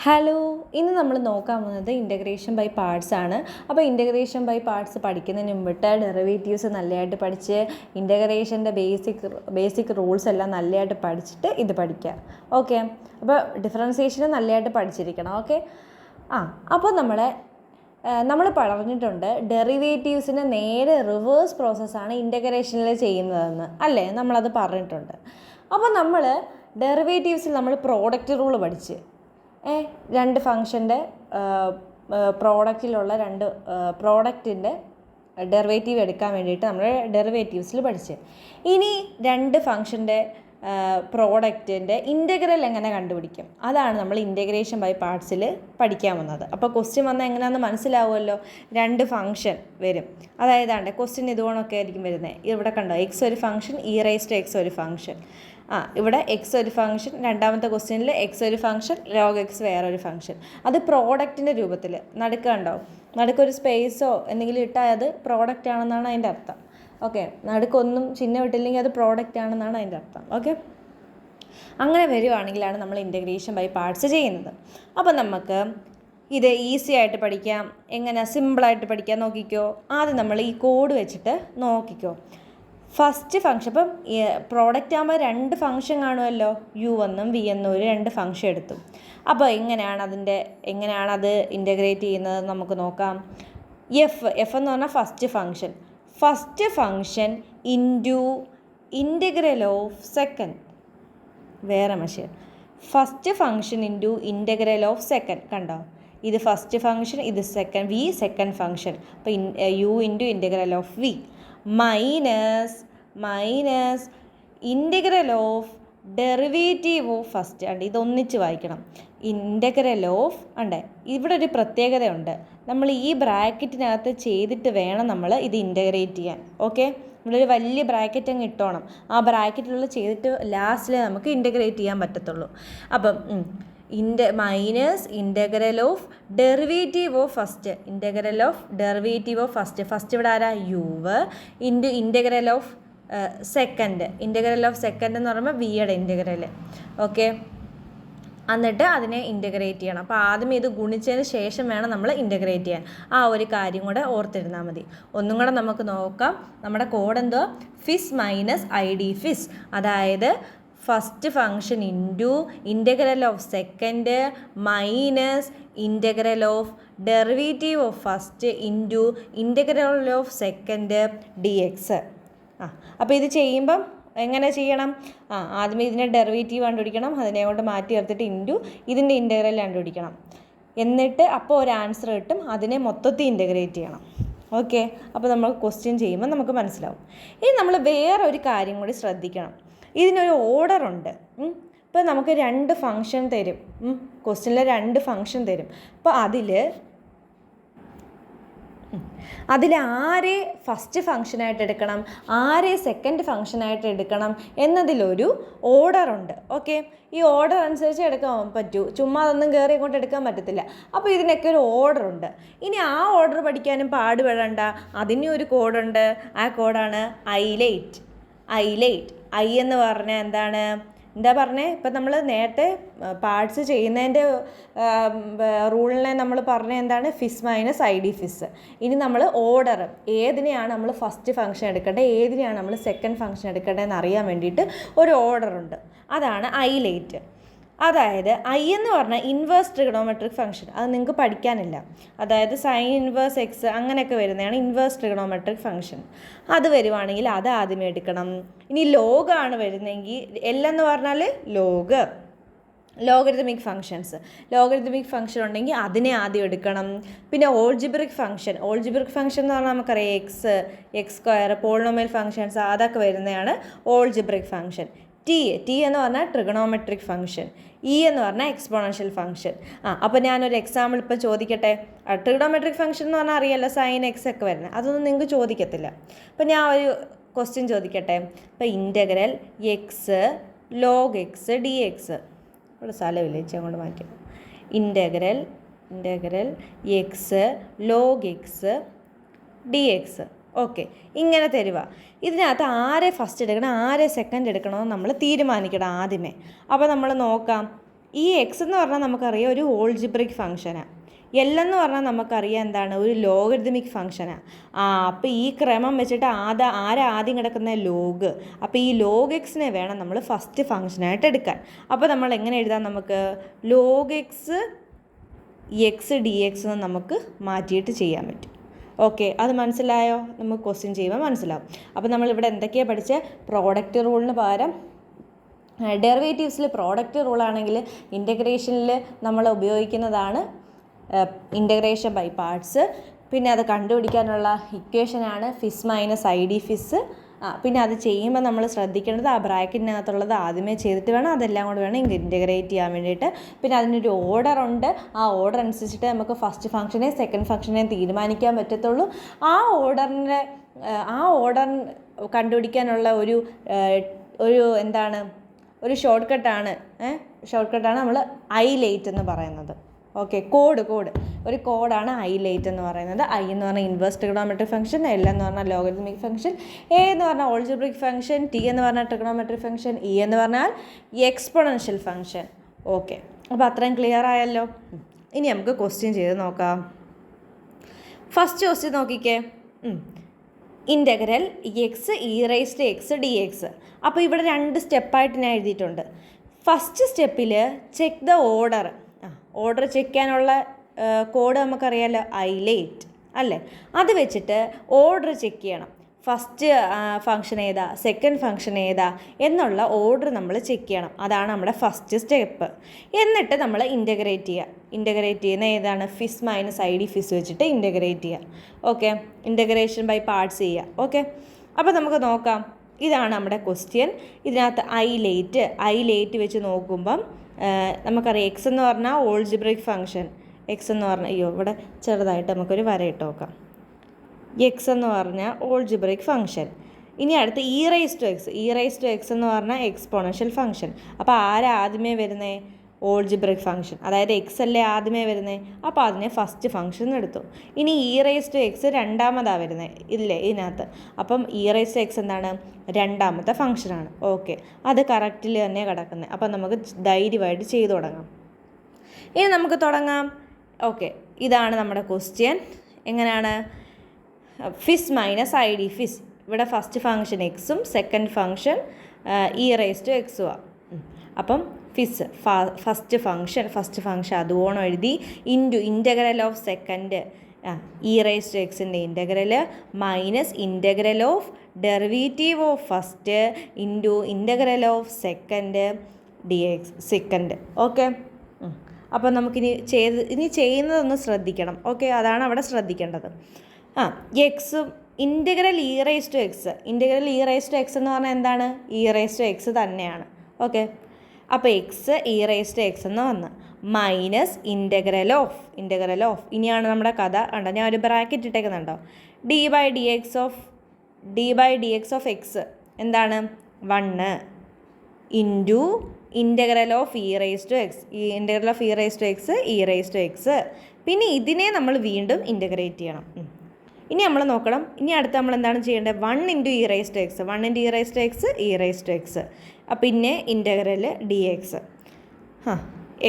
Hello, ഇന്ന് നമ്മൾ നോക്കാൻ പോകുന്നത് ഇൻ്റഗ്രേഷൻ ബൈ പാർട്സ് ആണ്. അപ്പോൾ ഇൻ്റഗ്രേഷൻ ബൈ പാർട്സ് പഠിക്കുന്നതിന് മുമ്പിട്ട് ഡെറിവേറ്റീവ്സ് നല്ലതായിട്ട് പഠിച്ച് ഇൻ്റഗ്രേഷൻ്റെ ബേസിക് റൂൾസ് എല്ലാം നല്ലതായിട്ട് പഠിച്ചിട്ട് ഇത് പഠിക്കുക. ഓക്കെ, അപ്പോൾ ഡിഫറൻസിയേഷന് നല്ലതായിട്ട് പഠിച്ചിരിക്കണം. ഓക്കെ, അപ്പോൾ നമ്മൾ പറഞ്ഞിട്ടുണ്ട് ഡെറിവേറ്റീവ്സിന് നേരെ റിവേഴ്സ് പ്രോസസ്സാണ് ഇൻ്റഗ്രേഷനിൽ ചെയ്യുന്നതെന്ന് അല്ലേ, നമ്മളത് പറഞ്ഞിട്ടുണ്ട്. അപ്പോൾ നമ്മൾ ഡെറിവേറ്റീവ്സിൽ നമ്മൾ പ്രോഡക്റ്റ് റൂൾ പഠിച്ച് രണ്ട് ഫംഗ്ഷൻ്റെ പ്രോഡക്റ്റിൻ്റെ ഡെറിവേറ്റീവ് എടുക്കാൻ വേണ്ടിയിട്ട് നമ്മൾ ഡെറിവേറ്റീവ്സിൽ പഠിച്ച്. ഇനി രണ്ട് ഫംഗ്ഷൻ്റെ പ്രോഡക്റ്റിൻ്റെ ഇൻ്റഗ്രൽ എങ്ങനെ കണ്ടുപിടിക്കും, അതാണ് നമ്മൾ ഇൻ്റഗ്രേഷൻ ബൈ പാർട്സിൽ പഠിക്കാൻ വന്നത്. അപ്പോൾ ക്വസ്റ്റ്യൻ വന്നാൽ എങ്ങനെയാണെന്ന് മനസ്സിലാവുമല്ലോ. രണ്ട് ഫംഗ്ഷൻ വരും, അതായത് ക്വസ്റ്റ്യൻ ഇതുകൊണ്ടൊക്കെ ആയിരിക്കും വരുന്നത്. ഇവിടെ കണ്ടോ, എക്സ് ഒരു function, E raise to x ഒരു ഫംഗ്ഷൻ. ഇവിടെ എക്സ് ഒരു ഫംഗ്ഷൻ, രണ്ടാമത്തെ ക്വസ്റ്റ്യനിൽ എക്സ് ഒരു ഫംഗ്ഷൻ, ലോഗ് എക്സ് വേറൊരു ഫംഗ്ഷൻ. അത് പ്രോഡക്റ്റിൻ്റെ രൂപത്തിൽ നടുക്കുണ്ടോ, നടുക്കൊരു സ്പേസോ എന്തെങ്കിലും ഇട്ടാൽ അത് പ്രോഡക്റ്റ് ആണെന്നാണ് അതിൻ്റെ അർത്ഥം. ഓക്കെ, നടുക്കൊന്നും ചിഹ്നം ഇട്ടില്ലെങ്കിൽ അത് പ്രോഡക്റ്റ് ആണെന്നാണ് അതിൻ്റെ അർത്ഥം. ഓക്കെ, അങ്ങനെ വരുവാണെങ്കിലാണ് നമ്മൾ ഇൻ്റഗ്രേഷൻ ബൈ പാർട്സ് ചെയ്യുന്നത്. അപ്പം നമുക്ക് ഇത് ഈസി ആയിട്ട് പഠിക്കാം. എങ്ങനെ സിമ്പിളായിട്ട് പഠിക്കാം നോക്കിക്കോ. ആദ്യം നമ്മൾ ഈ കോഡ് വെച്ചിട്ട് നോക്കിക്കോ. ഫസ്റ്റ് ഫംഗ്ഷൻ, ഇപ്പം പ്രോഡക്റ്റ് ആകുമ്പോൾ രണ്ട് ഫംഗ്ഷൻ കാണുമല്ലോ, യു എന്നും വി എന്നും ഒരു രണ്ട് ഫംഗ്ഷൻ എടുത്തു. അപ്പോൾ എങ്ങനെയാണ് അത് ഇൻ്റഗ്രേറ്റ് ചെയ്യുന്നത് നമുക്ക് നോക്കാം. എഫ് എന്ന് പറഞ്ഞാൽ first function into integral of second. First function into integral of second. കണ്ടോ, ഇത് ഫസ്റ്റ് ഫംഗ്ഷൻ, ഇത് സെക്കൻഡ് ഫംഗ്ഷൻ. അപ്പോൾ U into integral of V minus integral of derivative of first. ഇതൊന്നിച്ച് വായിക്കണം. ഇൻ്റഗ്രൽ ഓഫ് ഇവിടെ ഒരു പ്രത്യേകതയുണ്ട്. നമ്മൾ ഈ ബ്രാക്കറ്റിനകത്ത് ചെയ്തിട്ട് വേണം നമ്മൾ ഇത് ഇൻ്റഗ്രേറ്റ് ചെയ്യാൻ. ഓക്കെ, ഇവിടെ ഒരു വലിയ ബ്രാക്കറ്റ് അങ്ങ് ഇട്ടോണം. ആ ബ്രാക്കറ്റിലുള്ള ചെയ്തിട്ട് ലാസ്റ്റിൽ നമുക്ക് ഇൻ്റഗ്രേറ്റ് ചെയ്യാൻ പറ്റത്തുള്ളൂ. അപ്പം minus integral of derivative of first. First ഇവിടെ ആരാ, you've, into integral of second എന്ന് പറയുമ്പോൾ വിയുടെ ഇൻ്റഗ്രൽ. ഓക്കെ, എന്നിട്ട് അതിനെ ഇൻ്റഗ്രേറ്റ് ചെയ്യണം. അപ്പോൾ ആദ്യം ഇത് ഗുണിച്ചതിന് ശേഷം വേണം നമ്മൾ ഇൻ്റഗ്രേറ്റ് ചെയ്യാൻ. ആ ഒരു കാര്യം കൂടെ ഓർത്തിരുന്നാൽ മതി. ഒന്നും കൂടെ നമുക്ക് നോക്കാം. നമ്മുടെ കോഡ് എന്തുവാ, ഫിസ് മൈനസ് ഐ ഡി ഫിസ്. അതായത് first function into integral of second minus integral of derivative of first into integral of second D X. അപ്പോൾ ഇത് ചെയ്യുമ്പം എങ്ങനെ ചെയ്യണം, ആദ്യം ഇതിൻ്റെ ഡെറിവേറ്റീവ് കണ്ടുപിടിക്കണം, അതിനെ കൊണ്ട് മാറ്റി ചേർത്തിട്ട് ഇൻറ്റു ഇതിൻ്റെ ഇൻ്റഗ്രൽ കണ്ടുപിടിക്കണം. എന്നിട്ട് അപ്പോൾ ഒരു ആൻസർ കിട്ടും, അതിനെ മൊത്തത്തിൽ ഇൻ്റഗ്രേറ്റ് ചെയ്യണം. ഓക്കെ, അപ്പോൾ നമ്മൾ ക്വസ്റ്റ്യൻ ചെയ്യുമ്പോൾ നമുക്ക് മനസ്സിലാവും. ഇനി നമ്മൾ വേറെ ഒരു കാര്യം കൂടി ശ്രദ്ധിക്കണം. ഇതിനൊരു ഓർഡറുണ്ട്. ഇപ്പോൾ നമുക്ക് രണ്ട് ഫംഗ്ഷൻ തരും, ക്വസ്റ്റ്യനിൽ രണ്ട് ഫംഗ്ഷൻ തരും. അപ്പോൾ അതിൽ ആരെ ഫസ്റ്റ് ഫംഗ്ഷനായിട്ട് എടുക്കണം, ആരെ സെക്കൻഡ് ഫംഗ്ഷനായിട്ട് എടുക്കണം എന്നതിലൊരു ഓർഡറുണ്ട്. ഓക്കെ, ഈ ഓർഡർ അനുസരിച്ച് എടുക്കാൻ പറ്റൂ, ചുമ്മാ അതൊന്നും കയറി ഇങ്ങോട്ട് എടുക്കാൻ പറ്റത്തില്ല. അപ്പോൾ ഇതിനൊക്കെ ഒരു ഓർഡറുണ്ട്. ഇനി ആ ഓർഡർ പഠിക്കാനും പാടുപെടണ്ട, അതിനും ഒരു കോഡുണ്ട്. ആ കോഡാണ് ഐലേറ്റ്. ഐ എന്ന് പറഞ്ഞാൽ എന്താ പറഞ്ഞേ, ഇപ്പം നമ്മൾ നേരത്തെ പാർട്സ് ചെയ്യുന്നതിൻ്റെ റൂളിനെ നമ്മൾ പറഞ്ഞ എന്താണ്, Fizz minus I D Fizz. ഇനി നമ്മൾ ഓർഡർ, ഏതിനെയാണ് നമ്മൾ ഫസ്റ്റ് ഫംഗ്ഷൻ എടുക്കേണ്ടത്, ഏതിനെയാണ് നമ്മൾ സെക്കൻഡ് ഫംഗ്ഷൻ എടുക്കേണ്ടതെന്ന് അറിയാൻ വേണ്ടിയിട്ട് ഒരു ഓർഡറുണ്ട്. അതാണ് ഐലേറ്റ്. അതായത് ഐ എന്ന് പറഞ്ഞാൽ ഇൻവേഴ്സ് ട്രിഗണോമെട്രിക് ഫംഗ്ഷൻ. അത് നിങ്ങൾക്ക് പഠിക്കാനില്ല. അതായത് സൈൻ ഇൻവേഴ്സ് എക്സ് അങ്ങനെയൊക്കെ വരുന്നതാണ് ഇൻവേഴ്സ് ട്രിഗണോമെട്രിക് ഫംഗ്ഷൻ. അത് വരുവാണെങ്കിൽ അത് ആദ്യമേ എടുക്കണം. ഇനി ലോഗാണ് വരുന്നതെങ്കിൽ എന്ന് പറഞ്ഞാൽ ലോഗരിതമിക് ഫംഗ്ഷൻ ഉണ്ടെങ്കിൽ അതിനെ ആദ്യം എടുക്കണം. പിന്നെ ഓൾജിബ്രിക് ഫംഗ്ഷൻ എന്ന് പറഞ്ഞാൽ നമുക്കറിയാം എക്സ് സ്ക്വയർ, പോളിനോമിയൽ ഫംഗ്ഷൻസ് അതൊക്കെ വരുന്നതാണ് ഓൾജിബ്രിക് ഫംഗ്ഷൻ. ടി എന്ന് പറഞ്ഞാൽ ട്രിഗണോമെട്രിക് ഫംഗ്ഷൻ, ഇ എന്ന് പറഞ്ഞാൽ എക്സ്പോണൻഷ്യൽ ഫംഗ്ഷൻ. അപ്പോൾ ഞാനൊരു എക്സാമ്പിൾ ഇപ്പോൾ ചോദിക്കട്ടെ. ട്രിഗണോമെട്രിക് ഫംഗ്ഷൻ എന്ന് പറഞ്ഞാൽ അറിയാമല്ലോ, സൈൻ എക്സ് ഒക്കെ വരുന്നത്. അതൊന്നും നിങ്ങൾക്ക് ചോദിക്കത്തില്ല. അപ്പോൾ ഞാൻ ഒരു ക്വസ്റ്റ്യൻ ചോദിക്കട്ടെ. ഇപ്പോൾ integral X log X d X, ഇവിടെ സ്ഥലമില്ല, ചേച്ചി അങ്ങോട്ട് മാറ്റി. Integral X log X d X. Okay, ഇങ്ങനെ തരുക. ഇതിനകത്ത് ആരെ ഫസ്റ്റ് എടുക്കണം, ആരെ സെക്കൻഡ് എടുക്കണമെന്ന് നമ്മൾ തീരുമാനിക്കണം ആദ്യമേ. അപ്പോൾ നമ്മൾ നോക്കാം. ഈ എക്സ് എന്ന് പറഞ്ഞാൽ നമുക്കറിയാം ഒരു ഓൾജിബ്രിക് ഫംഗ്ഷനാണ്. എൽ എന്ന് പറഞ്ഞാൽ നമുക്കറിയാം എന്താണ്, ഒരു ലോഗരിതമിക് ഫംഗ്ഷനാണ്. അപ്പോൾ ഈ ക്രമം വെച്ചിട്ട് ആദ്യം കിടക്കുന്ന ലോഗ്. അപ്പോൾ ഈ ലോഗ് എക്സിനെ വേണം നമ്മൾ ഫസ്റ്റ് ഫംഗ്ഷനായിട്ട് എടുക്കാൻ. അപ്പോൾ നമ്മൾ എങ്ങനെ എഴുതാം, നമുക്ക് log X X d X എന്ന് നമുക്ക് മാറ്റിയിട്ട് ചെയ്യാൻ പറ്റും. ഓക്കെ, അത് മനസ്സിലായോ? നമുക്ക് ക്വസ്റ്റ്യൻ ചെയ്യുമ്പോൾ മനസ്സിലാവും. അപ്പോൾ നമ്മളിവിടെ എന്തൊക്കെയാണ് പഠിച്ചത്? പ്രോഡക്റ്റ് റൂളിന് പകരം ഡെറിവേറ്റീവ്സിൽ പ്രോഡക്റ്റ് റൂളാണെങ്കിൽ ഇൻ്റഗ്രേഷനിൽ നമ്മൾ ഉപയോഗിക്കുന്നതാണ് ഇൻ്റഗ്രേഷൻ ബൈ പാർട്സ്. പിന്നെ അത് കണ്ടുപിടിക്കാനുള്ള ഇക്വേഷനാണ് ഫിസ് മൈനസ് ഐ ഡി ഫിസ്. പിന്നെ അത് ചെയ്യുമ്പോൾ നമ്മൾ ശ്രദ്ധിക്കേണ്ടത് ആ ബ്രാക്കറ്റിനകത്തുള്ളത് ആദ്യമേ ചെയ്തിട്ട് വേണം അതെല്ലാം കൂടെ വേണം ഇൻ്റഗ്രേറ്റ് ചെയ്യാൻ വേണ്ടിയിട്ട്. പിന്നെ അതിനൊരു ഓർഡർ ഉണ്ട്. ആ ഓർഡർ അനുസരിച്ചിട്ട് നമുക്ക് ഫസ്റ്റ് ഫംഗ്ഷനെയും സെക്കൻഡ് ഫംഗ്ഷനെയും തീരുമാനിക്കാൻ പറ്റത്തുള്ളൂ. ആ ഓർഡർ കണ്ടുപിടിക്കാനുള്ള ഒരു എന്താണ്, ഒരു ഷോർട്ട് കട്ടാണ് നമ്മൾ ഐലേറ്റ് എന്ന് പറയുന്നത്. ഓക്കെ, ഒരു കോഡാണ് ഐലേറ്റ് എന്ന് പറയുന്നത്. ഐ എന്ന് പറഞ്ഞാൽ ഇൻവേഴ്സ് ട്രിഗണോമെട്രിക് ഫംഗ്ഷൻ, എൽ എന്ന് പറഞ്ഞാൽ ലോഗരിതമിക് ഫംഗ്ഷൻ, എ എന്ന് പറഞ്ഞാൽ ഓൾജിബ്രിക് ഫംഗ്ഷൻ, ടി എന്ന് പറഞ്ഞാൽ ട്രിഗണോമെട്രിക് ഫംഗ്ഷൻ, ഇ എന്ന് പറഞ്ഞാൽ എക്സ്പോണൻഷ്യൽ ഫംഗ്ഷൻ. ഓക്കെ, അപ്പോൾ അത്രയും ക്ലിയർ ആയല്ലോ. ഇനി നമുക്ക് ക്വസ്റ്റ്യൻ ചെയ്ത് നോക്കാം. ഫസ്റ്റ് ക്വസ്റ്റ്യൻ നോക്കിക്കേ. Integral x E raise to x d X. അപ്പോൾ ഇവിടെ 2 സ്റ്റെപ്പായിട്ട് ഞാൻ എഴുതിയിട്ടുണ്ട്. ഫസ്റ്റ് സ്റ്റെപ്പിൽ ചെക്ക് ദ ഓർഡർ ചെക്ക് ചെയ്യാനുള്ള കോഡ് നമുക്കറിയാമല്ലോ, ഐലേറ്റ് അല്ലേ. അത് വെച്ചിട്ട് ഓർഡർ ചെക്ക് ചെയ്യണം. ഫസ്റ്റ് ഫംഗ്ഷൻ ഏതാ, സെക്കൻഡ് ഫംഗ്ഷൻ ഏതാ എന്നുള്ള ഓർഡർ നമ്മൾ ചെക്ക് ചെയ്യണം. അതാണ് നമ്മുടെ ഫസ്റ്റ് സ്റ്റെപ്പ്. എന്നിട്ട് നമ്മൾ ഇൻ്റഗ്രേറ്റ് ചെയ്യുന്ന ഏതാണ്, Fizz minus I D Fizz വെച്ചിട്ട് ഇൻ്റഗ്രേറ്റ് ചെയ്യുക. ഓക്കെ, ഇൻ്റഗ്രേഷൻ ബൈ പാർട്സ് ചെയ്യുക. ഓക്കെ, അപ്പോൾ നമുക്ക് നോക്കാം. ഇതാണ് നമ്മുടെ ക്വസ്റ്റ്യൻ. ഇതിനകത്ത് ഐലേറ്റ് വെച്ച് നോക്കുമ്പം നമുക്കറിയാം എക്സ് എന്ന് പറഞ്ഞാൽ ഓൾജിബ്രിക് ഫംഗ്ഷൻ. എക്സ് എന്ന് പറഞ്ഞാൽ ഇവിടെ ചെറുതായിട്ട് നമുക്കൊരു വരയിട്ട് നോക്കാം. എക്സ് എന്ന് പറഞ്ഞാൽ ഓൾജിബ്രിക് ഫംഗ്ഷൻ. ഇനി അടുത്ത് ഇ റൈസ് ടു എക്സ് എന്ന് പറഞ്ഞാൽ എക്സ്പോണൻഷ്യൽ ഫംഗ്ഷൻ. അപ്പോൾ ആദ്യമേ വരുന്നത് ഓൾജിബ്രിക് ഫംഗ്ഷൻ, അതായത് എക്സ് അല്ലേ ആദ്യമേ വരുന്നത്. അപ്പോൾ അതിനെ ഫസ്റ്റ് ഫംഗ്ഷൻ എടുത്തു. ഇനി ഇ റൈസ് ടു എക്സ് രണ്ടാമതാണ് വരുന്നത് ഇല്ലേ ഇതിനകത്ത്. അപ്പം ഇ റൈസ് ടു എക്സ് എന്താണ്, രണ്ടാമത്തെ ഫംഗ്ഷനാണ്. ഓക്കെ, അത് കറക്റ്റിൽ തന്നെ കിടക്കുന്നത്. അപ്പം നമുക്ക് ധൈര്യമായിട്ട് ചെയ്തു തുടങ്ങാം. ഇനി നമുക്ക് തുടങ്ങാം. ഓക്കെ, ഇതാണ് നമ്മുടെ ക്വസ്റ്റ്യൻ. എങ്ങനെയാണ്, ഫിസ് മൈനസ് ഐ ഡി ഫിസ്. ഇവിടെ ഫസ്റ്റ് ഫംഗ്ഷൻ എക്സും second function E raise to എക്സുമാണ്. അപ്പം ഫിസ് ഫസ്റ്റ് ഫംഗ്ഷൻ അതുകൊണ്ട് എഴുതി integral of second E raise to എക്സിൻ്റെ integral minus integral of derivative of first integral of second D X second. Okay, അപ്പോൾ നമുക്കിനി ചെയ്യുന്നതൊന്ന് ശ്രദ്ധിക്കണം. ഓക്കെ, അതാണ് അവിടെ ശ്രദ്ധിക്കേണ്ടത്. എക്സും integral E raise to X എന്ന് പറഞ്ഞാൽ എന്താണ്, ഇ റൈസ് ടു എക്സ് തന്നെയാണ്. ഓക്കെ, അപ്പോൾ X E raise to X എന്ന് വന്ന് മൈനസ് ഇൻ്റഗ്രൽ ഓഫ് ഇനിയാണ് നമ്മുടെ കഥ. ഉണ്ടോ, ഞാൻ ഒരു ബ്രാക്കറ്റ് ഇട്ടേക്കുന്നുണ്ടോ, D by D X of X എന്താണ് 1 into integral of E raise to X E raise to X. പിന്നെ ഇതിനെ നമ്മൾ വീണ്ടും ഇൻ്റഗ്രേറ്റ് ചെയ്യണം. ഇനി നമ്മൾ നോക്കണം, ഇനി അടുത്ത് നമ്മൾ എന്താണ് ചെയ്യേണ്ടത്, 1 into E raise to X E raise to X. പിന്നെ integral D X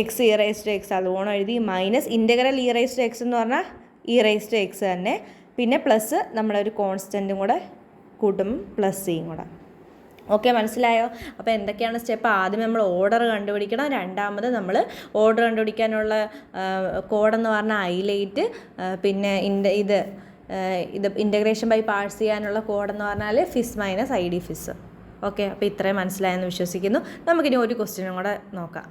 X E raise to X അതുകൊണ്ട് എഴുതി minus integral E raise to X എന്ന് പറഞ്ഞാൽ ഇ റൈസ് ടു എക്സ് തന്നെ. പിന്നെ പ്ലസ് നമ്മളൊരു കോൺസ്റ്റൻറ്റും കൂടെ കൂട്ടും പ്ലസ് ചെയ്യും കൂടെ. ഓക്കെ, മനസ്സിലായോ? അപ്പോൾ എന്തൊക്കെയാണ് സ്റ്റെപ്പ്? ആദ്യം നമ്മൾ ഓർഡർ കണ്ടുപിടിക്കണം. രണ്ടാമത് നമ്മൾ ഓർഡർ കണ്ടുപിടിക്കാനുള്ള കോഡെന്ന് പറഞ്ഞാൽ ഐലേറ്റ്. പിന്നെ ഇത് ഇൻ്റഗ്രേഷൻ ബൈ പാർട്സ് ചെയ്യാനുള്ള കോഡെന്ന് പറഞ്ഞാൽ Fizz minus I D Fizz. Okay, അപ്പോൾ ഇത്രയും മനസ്സിലായെന്ന് വിശ്വസിക്കുന്നു. നമുക്കിനി ഒരു ക്വസ്റ്റ്യനും കൂടെ നോക്കാം.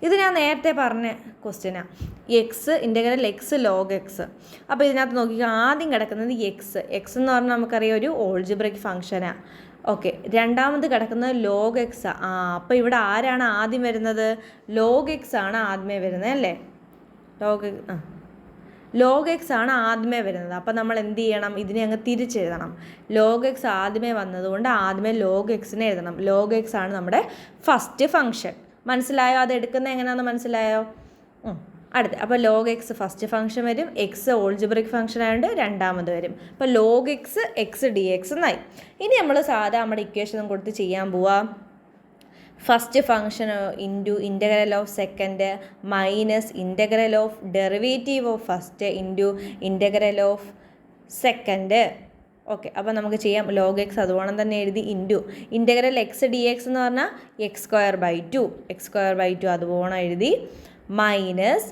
ഇത് ഞാൻ നേരത്തെ പറഞ്ഞ ക്വസ്റ്റ്യനാണ്. Integral X log X. അപ്പോൾ ഇതിനകത്ത് നോക്കിയാൽ ആദ്യം കിടക്കുന്നത് എക്സ് എന്ന് പറഞ്ഞാൽ നമുക്കറിയാം ഒരു ഓൾജിബ്രിക് ഫംഗ്ഷനാണ്. ഓക്കെ, രണ്ടാമത് കിടക്കുന്നത് ലോഗ് എക്സ്. അപ്പോൾ ഇവിടെ ആരാണ് ആദ്യം വരുന്നത്, ലോഗ് എക്സ് ആണ് ആദ്യമേ വരുന്നത് അല്ലേ. ലോഗ് എക്സ് ആണ് ആദ്യമേ വരുന്നത്. അപ്പം നമ്മൾ എന്ത് ചെയ്യണം, ഇതിനെ അങ്ങ് തിരിച്ചെഴുതണം. ലോഗ് എക്സ് ആദ്യമേ വന്നതുകൊണ്ട് ആദ്യമേ ലോഗ് എക്സിനെ എഴുതണം. ലോഗ് എക്സ് ആണ് നമ്മുടെ ഫസ്റ്റ് ഫംഗ്ഷൻ. മനസ്സിലായോ? അത് എടുക്കുന്നത് എങ്ങനെയാണെന്ന് മനസ്സിലായോ? അടുത്ത് അപ്പോൾ ലോഗ് എക്സ് ഫസ്റ്റ് ഫംഗ്ഷൻ വരും. എക്സ് ഓൾജിബ്രിക് ഫംഗ്ഷൻ ആയതുകൊണ്ട് രണ്ടാമത് വരും. അപ്പോൾ ലോഗ് എക്സ് ഡി എക്സ് എന്നായി. ഇനി നമ്മൾ സാധാ നമ്മുടെ ഇക്വേഷൻ കൊടുത്ത് ചെയ്യാൻ പോവാം. First function into integral of second minus integral of derivative of first into integral of second. Okay, അപ്പോൾ നമുക്ക് ചെയ്യാം. ലോഗ് എക്സ് അതുപോലെ തന്നെ എഴുതി into integral X d X എന്ന് പറഞ്ഞാൽ x² അതുപോലെ എഴുതി മൈനസ്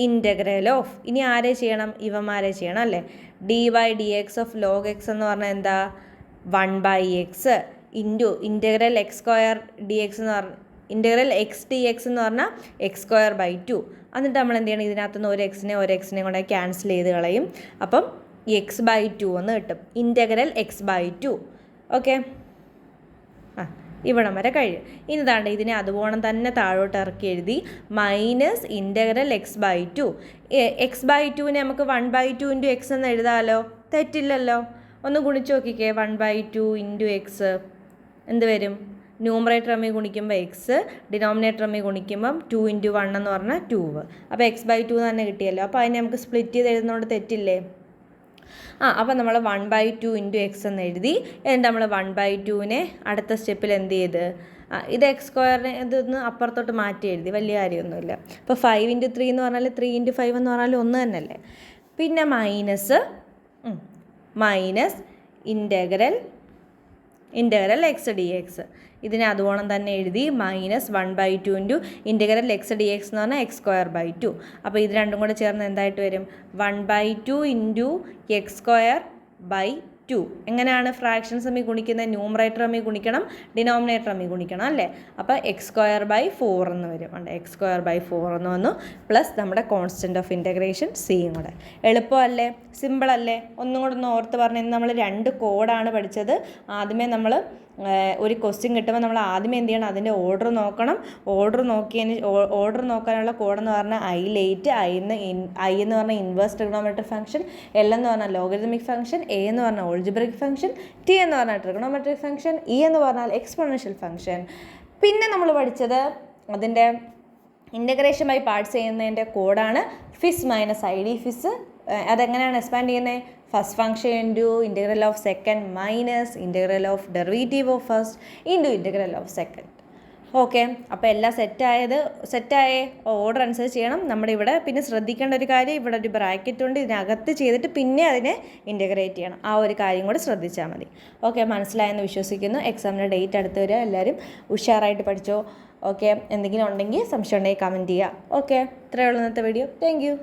ഇൻ്റഗ്രൽ ഓഫ്, ഇനി ആരെ ചെയ്യണം, ഇവന്മാരെ ചെയ്യണം അല്ലേ. dy/dx ഓഫ് ലോഗ് എക്സ് എന്ന് പറഞ്ഞാൽ എന്താ 1/x into integral x² dx എന്ന് പറഞ്ഞാൽ ഇൻ്റഗ്രൽ എക്സ് ഡി എക്സ് എന്ന് പറഞ്ഞാൽ x²/2. എന്നിട്ട് നമ്മൾ എന്ത് ചെയ്യണം, ഇതിനകത്തുനിന്ന് ഒരു എക്സിനെ കൊണ്ട് ക്യാൻസൽ ചെയ്ത് കളയും. അപ്പം x/2 എന്ന് കിട്ടും. Integral x/2. ഓക്കെ, ഇവിടം വരെ കഴിയും. ഇനി താണ്ട് ഇതിനെ അതുപോലെ തന്നെ താഴോട്ട് ഇറക്കി എഴുതി മൈനസ് ഇൻ്റഗ്രൽ x/2. x/2നെ നമുക്ക് 1/2 ഇൻറ്റു എക്സ് എന്ന് എഴുതാമല്ലോ, തെറ്റില്ലല്ലോ. ഒന്ന് ഗുണിച്ച് നോക്കിക്കേ. 1/2 ഇൻറ്റു എക്സ് എന്ത് വരും, ന്യൂമറേറ്റർ തമ്മിൽ ഗുണിക്കുമ്പോൾ എക്സ്, ഡിനോമിനേറ്റർ തമ്മിൽ ഗുണിക്കുമ്പം 2 ഇൻറ്റു 1 എന്ന് പറഞ്ഞാൽ 2. അപ്പോൾ x/2 തന്നെ കിട്ടിയല്ലോ. അപ്പോൾ അതിനെ നമുക്ക് സ്പ്ലിറ്റ് ചെയ്ത് എഴുതുന്നതുകൊണ്ട് തെറ്റില്ലേ. അപ്പോൾ നമ്മൾ 1/2 ഇൻറ്റു എക്സ് എന്ന് എഴുതി. എന്നിട്ട് നമ്മൾ 1/2നെ അടുത്ത സ്റ്റെപ്പിൽ എന്ത് ചെയ്ത് ഇത് x² ഇതൊന്ന് അപ്പുറത്തോട്ട് മാറ്റി എഴുതി, വലിയ കാര്യമൊന്നുമില്ല. അപ്പോൾ 5 ഇൻറ്റു 3 എന്ന് പറഞ്ഞാൽ 3 ഇൻറ്റു 5 എന്ന് പറഞ്ഞാൽ ഒന്ന് തന്നെയല്ലേ. പിന്നെ minus integral X d X ഇതിനെ അതുപോലെ തന്നെ എഴുതി minus 1/2 into integral X d X എന്ന് പറഞ്ഞാൽ x²/2. അപ്പോൾ ഇത് രണ്ടും കൂടെ ചേർന്ന് എന്തായിട്ട് വരും, 1/2 ഇൻറ്റു x²/2. എങ്ങനെയാണ് ഫ്രാക്ഷൻസ് തമ്മിൽ ഗുണിക്കുന്നത്, ന്യൂമറേറ്റർ തമ്മിൽ ഗുണിക്കണം, ഡിനോമിനേറ്റർ തമ്മിൽ ഗുണിക്കണം അല്ലേ. അപ്പോൾ x²/4 എന്ന് വരും. x²/4 എന്ന് വന്നു. പ്ലസ് നമ്മുടെ കോൺസ്റ്റൻറ്റ് ഓഫ് ഇൻ്റഗ്രേഷൻ സിയും കൂടെ. എളുപ്പമല്ലേ, സിമ്പിളല്ലേ. ഒന്നും കൂടെ ഒന്ന് ഓർത്ത് പറഞ്ഞു. ഇന്ന് നമ്മൾ 2 കോഡാണ് പഠിച്ചത്. ആദ്യമേ നമ്മൾ ഒരു ക്വസ്റ്റ്യൻ കിട്ടുമ്പോൾ നമ്മൾ ആദ്യമേ എന്ത് ചെയ്യണം, അതിൻ്റെ ഓർഡർ നോക്കണം. ഓർഡർ നോക്കാനുള്ള കോഡെന്ന് പറഞ്ഞാൽ I8, I എന്ന് പറഞ്ഞാൽ ഇൻവേഴ്സ് ട്രിഗണോമെട്രിക് ഫംഗ്ഷൻ, L എന്ന് പറഞ്ഞാൽ ലോഗരിതമിക് ഫംഗ്ഷൻ, A എന്ന് പറഞ്ഞാൽ ഓൾജിബ്രിക് ഫംഗ്ഷൻ, T എന്ന് പറഞ്ഞാൽ ട്രിഗണോമെട്രിക് ഫംഗ്ഷൻ, E എന്ന് പറഞ്ഞാൽ എക്സ്പോണൻഷ്യൽ ഫംഗ്ഷൻ. പിന്നെ നമ്മൾ പഠിച്ചത് അതിൻ്റെ ഇൻ്റഗ്രേഷൻ ബൈ പാർട്സ് ചെയ്യുന്നതിൻ്റെ കോഡാണ് ഫിസ് മൈനസ് ID ഫിസ്. അതെങ്ങനെയാണ് എക്സ്പാൻഡ് ചെയ്യുന്നത്, first function into integral of second minus integral of derivative of first into integral of second. Okay, അപ്പോൾ എല്ലാം സെറ്റായ ഓർഡർ അനുസരിച്ച് ചെയ്യണം. നമ്മുടെ ഇവിടെ പിന്നെ ശ്രദ്ധിക്കേണ്ട ഒരു കാര്യം, ഇവിടെ ഒരു ബ്രാക്കറ്റ് ഉണ്ട്, ഇതിനകത്ത് ചെയ്തിട്ട് പിന്നെ അതിനെ ഇൻ്റഗ്രേറ്റ് ചെയ്യണം. ആ ഒരു കാര്യം കൂടി ശ്രദ്ധിച്ചാൽ മതി. ഓക്കെ, മനസ്സിലായെന്ന് വിശ്വസിക്കുന്നു. എക്സാമിൻ്റെ ഡേറ്റ് അടുത്ത് വരിക. എല്ലാവരും ഉഷാറായിട്ട് പഠിച്ചോ. ഓക്കെ, എന്തെങ്കിലും ഉണ്ടെങ്കിൽ സംശയം ഉണ്ടെങ്കിൽ കമൻറ്റ് ചെയ്യുക. ഓക്കെ, ഇത്രയേ ഉള്ളൂ ഇന്നത്തെ വീഡിയോ. Thank you.